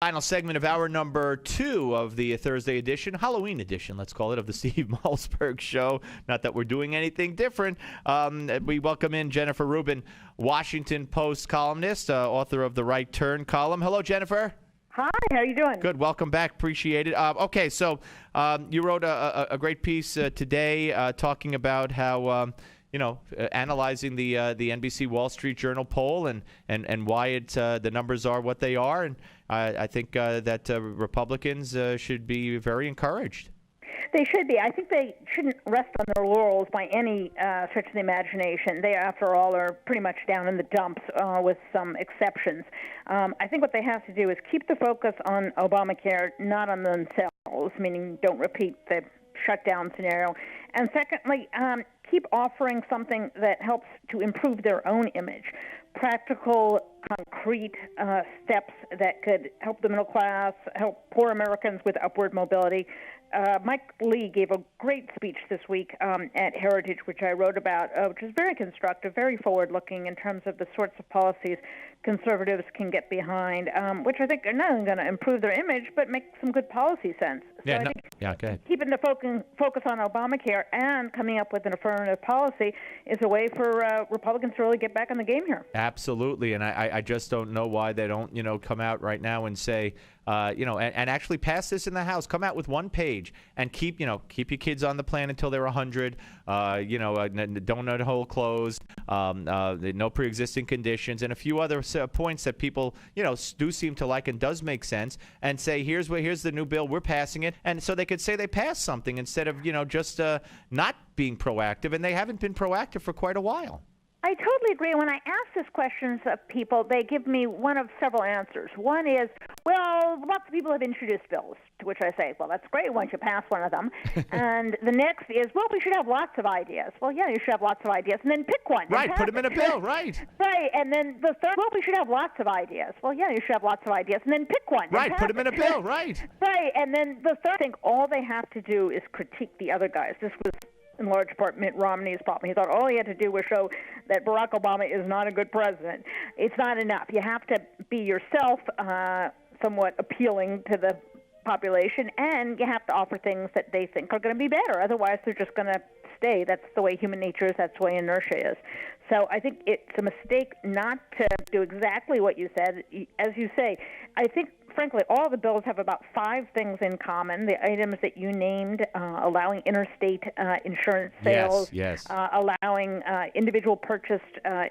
Final segment of hour number 2 of the Thursday edition, Halloween edition, let's call it, of the Steve Malzberg Show. Not that we're doing anything different. We welcome in Jennifer Rubin, Washington Post columnist, author of the Right Turn column. Hello, Jennifer. Hi, how are you doing? Good. Welcome back. Appreciate it. Okay, so you wrote a great piece today talking about how analyzing the NBC Wall Street Journal poll and why the numbers are what they are. And I think that Republicans should be very encouraged. They should be. I think they shouldn't rest on their laurels by any stretch of the imagination. They, after all, are pretty much down in the dumps with some exceptions. I think what they have to do is keep the focus on Obamacare, not on themselves, meaning don't repeat the shutdown scenario. And secondly, keep offering something that helps to improve their own image. Practical, concrete steps that could help the middle class, help poor Americans with upward mobility. Mike Lee gave a great speech this week at Heritage, which I wrote about, which is very constructive, very forward-looking in terms of the sorts of policies conservatives can get behind, which I think are not only going to improve their image, but make some good policy sense. So go ahead. Keeping the focus on Obamacare and coming up with an affirmative policy is a way for Republicans to really get back in the game here. Absolutely, and I just don't know why they don't, come out right now and say, and actually pass this in the House. Come out with one page and keep your kids on the plan until they're 100. Donut hole closed. No pre-existing conditions, and a few other points that people, do seem to like and does make sense. And say, here's the new bill. We're passing it, and so they could say they passed something instead of just not being proactive. And they haven't been proactive for quite a while. I totally agree. When I ask these questions of people, they give me one of several answers. One is, well, lots of people have introduced bills, to which I say, well, that's great once you pass one of them. And the next is, well, we should have lots of ideas. Well, yeah, you should have lots of ideas. And then pick one. Right, put them in a bill, right. Right, and then the third, well, we should have lots of ideas. Well, yeah, you should have lots of ideas. And then pick one. Right, put them in a bill, right. Right, and then the third thing, all they have to do is critique the other guys. This was in large part Mitt Romney's problem. He thought all he had to do was show that Barack Obama is not a good president. It's not enough. You have to be yourself somewhat appealing to the population, and you have to offer things that they think are going to be better. Otherwise, they're just going to stay. That's the way human nature is. That's the way inertia is. So I think it's a mistake not to do exactly what you said. As you say, I think, frankly, all the bills have about 5 things in common. The items that you named, allowing interstate insurance sales, yes. Allowing individual purchased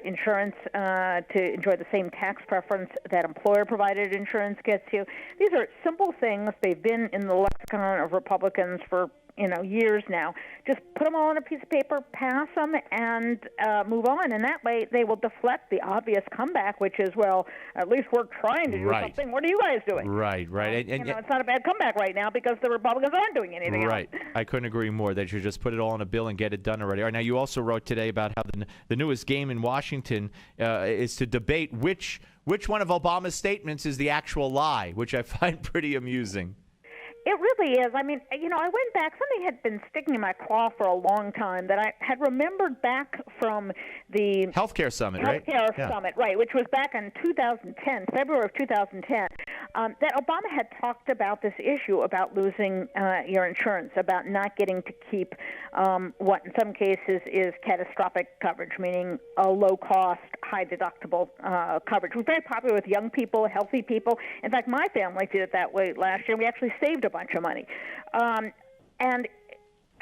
insurance to enjoy the same tax preference that employer-provided insurance gets you. These are simple things. They've been in the lexicon of Republicans for years now. Just put them all on a piece of paper, pass them, and move on. And that way they will deflect the obvious comeback, which is, well, at least we're trying to do something. What are you guys doing? Right. And it's not a bad comeback right now because the Republicans aren't doing anything else. else. I couldn't agree more. They should just put it all in a bill and get it done already. All right, now, you also wrote today about how the newest game in Washington is to debate which one of Obama's statements is the actual lie, which I find pretty amusing. It really is. I mean, I went back. Something had been sticking in my craw for a long time that I had remembered back from the Healthcare Summit, Summit, right, which was back in 2010, February of 2010, that Obama had talked about this issue about losing your insurance, about not getting to keep what in some cases is catastrophic coverage, meaning a low-cost, high-deductible coverage. It was very popular with young people, healthy people. In fact, my family did it that way last year. We actually saved a bunch of money. And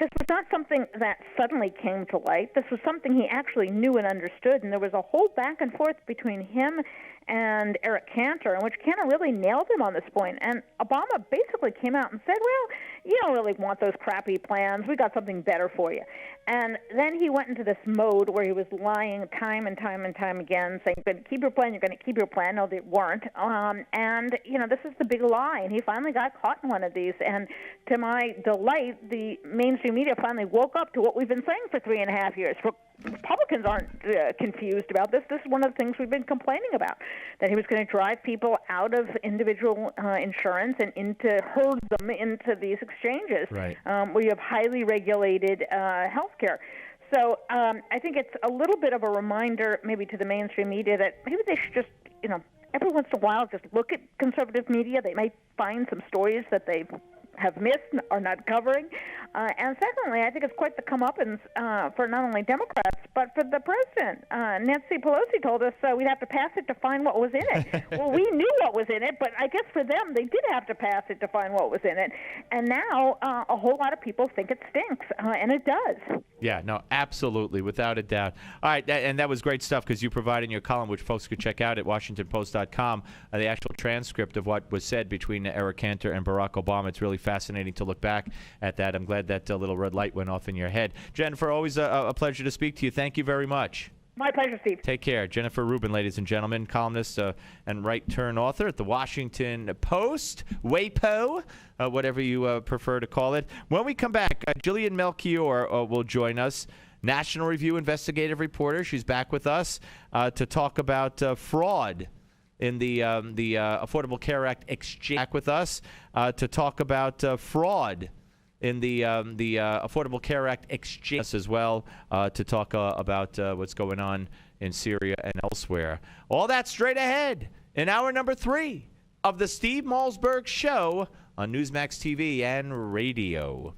this was not something that suddenly came to light. This was something he actually knew and understood, and there was a whole back and forth between him and Eric Cantor, in which Cantor really nailed him on this point. And Obama basically came out and said, well, you don't really want those crappy plans. We got something better for you. And then he went into this mode where he was lying time and time and time again, saying, you're going to keep your plan, you're going to keep your plan. No, they weren't. And, this is the big lie. And he finally got caught in one of these. And to my delight, the mainstream media finally woke up to what we've been saying for 3.5 years. Republicans aren't confused about this. This is one of the things we've been complaining about, that he was going to drive people out of individual insurance and herd them into these exchanges, right, where you have highly regulated health care. So I think it's a little bit of a reminder maybe to the mainstream media that maybe they should just, every once in a while just look at conservative media. They may find some stories that they have missed or not covering. And secondly, I think it's quite the comeuppance for not only Democrats, but for the president. Nancy Pelosi told us we'd have to pass it to find what was in it. Well, we knew what was in it, but I guess for them, they did have to pass it to find what was in it. And now a whole lot of people think it stinks, and it does. Yeah, no, absolutely, without a doubt. All right, and that was great stuff because you provided in your column, which folks could check out at WashingtonPost.com, the actual transcript of what was said between Eric Cantor and Barack Obama. It's really fascinating to look back at that. I'm glad that little red light went off in your head. Jennifer, always a pleasure to speak to you. Thank you very much. My pleasure, Steve. Take care. Jennifer Rubin, ladies and gentlemen, columnist and right-turn author at the Washington Post, WAPO, whatever you prefer to call it. When we come back, Jillian Melchior will join us, National Review investigative reporter. She's back with us to talk about fraud in the Affordable Care Act exchange. Back with us to talk about fraud in the Affordable Care Act exchange as well, to talk about what's going on in Syria and elsewhere. All that straight ahead in hour number 3 of the Steve Malzberg Show on Newsmax TV and radio.